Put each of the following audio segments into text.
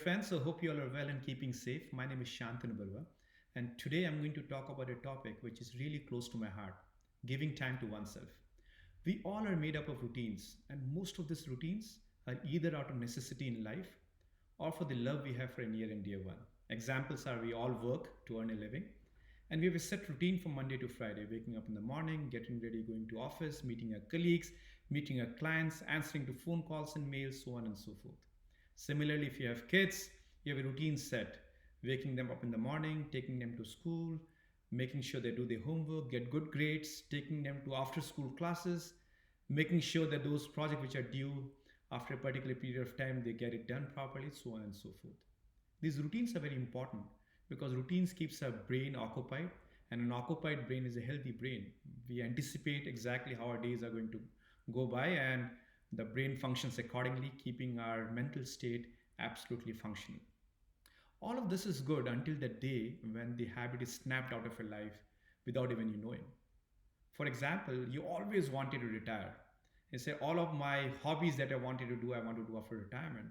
friends. So hope you all are well and keeping safe. My name is Shantanu Barwa, and today I'm going to talk about a topic which is really close to my heart: giving time to oneself. We all are made up of routines, and most of these routines are either out of necessity in life or for the love we have for a near and dear one. Examples are we all work to earn a living, and we have a set routine from Monday to Friday, waking up in the morning, getting ready, going to office, meeting our colleagues, meeting our clients, answering to phone calls and mails, so on and so forth. Similarly, if you have kids, you have a routine set, waking them up in the morning, taking them to school, making sure they do their homework, get good grades, taking them to after school classes, making sure that those projects which are due after a particular period of time they get it done properly, so on and so forth. These routines are very important because routines keeps our brain occupied, and an occupied brain is a healthy brain. We anticipate exactly how our days are going to go by, and the brain functions accordingly, keeping our mental state absolutely functional. All of this is good until the day when the habit is snapped out of your life without even you knowing. For example, you always wanted to retire. You say, all of my hobbies that I wanted to do, I want to do after retirement.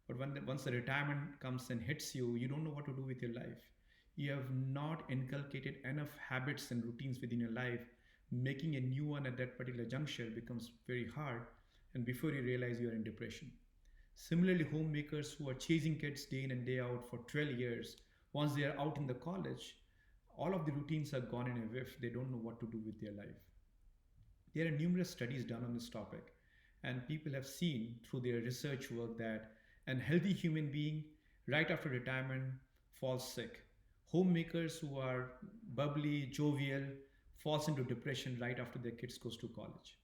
But once the retirement comes and hits you, you don't know what to do with your life. You have not inculcated enough habits and routines within your life. Making a new one at that particular juncture becomes very hard. And before you realize, you are in depression. Similarly, homemakers who are chasing kids day in and day out for 12 years, once they are out in the college, all of the routines are gone in a whiff. They don't know what to do with their life. There are numerous studies done on this topic, and people have seen through their research work that an healthy human being right after retirement falls sick. Homemakers who are bubbly, jovial, falls into depression right after their kids goes to college.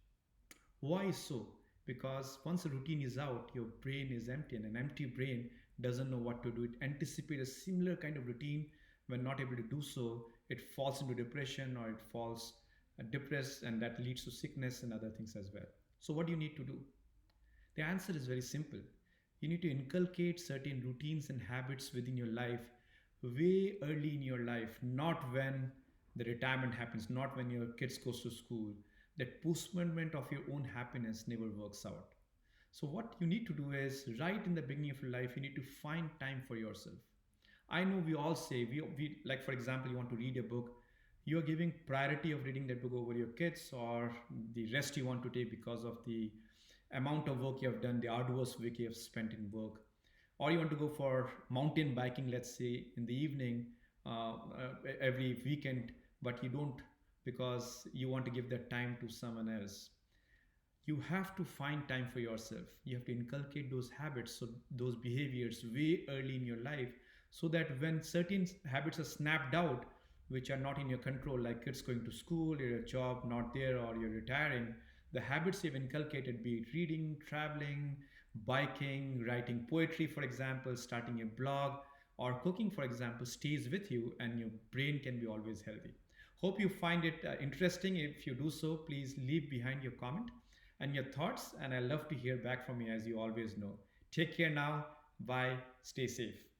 Why so? Because once a routine is out, your brain is empty, and an empty brain doesn't know what to do. It anticipates a similar kind of routine. When not able to do so, it falls into depression or it falls depressed, and that leads to sickness and other things as well. So, what do you need to do? The answer is very simple. You need to inculcate certain routines and habits within your life way early in your life, not when the retirement happens, not when your kids goes to school. That postponement of your own happiness never works out. So what you need to do is right in the beginning of your life, you need to find time for yourself. I know we all say we like for example, you want to read a book, you are giving priority of reading that book over your kids or the rest you want to take because of the amount of work you have done, the arduous week you have spent in work, or you want to go for mountain biking, let's say in the evening, every weekend, but you don't because you want to give that time to someone else. You have to find time for yourself. You have to inculcate those habits, so those behaviors way early in your life, so that when certain habits are snapped out, which are not in your control, like kids going to school, your job not there, or you're retiring, the habits you've inculcated, be it reading, traveling, biking, writing poetry, for example, starting a blog, or cooking, for example, stays with you, and your brain can be always healthy. Hope you find it interesting. If you do so, please leave behind your comment and your thoughts, and I love to hear back from you as you always know. Take care now. Bye. Stay safe.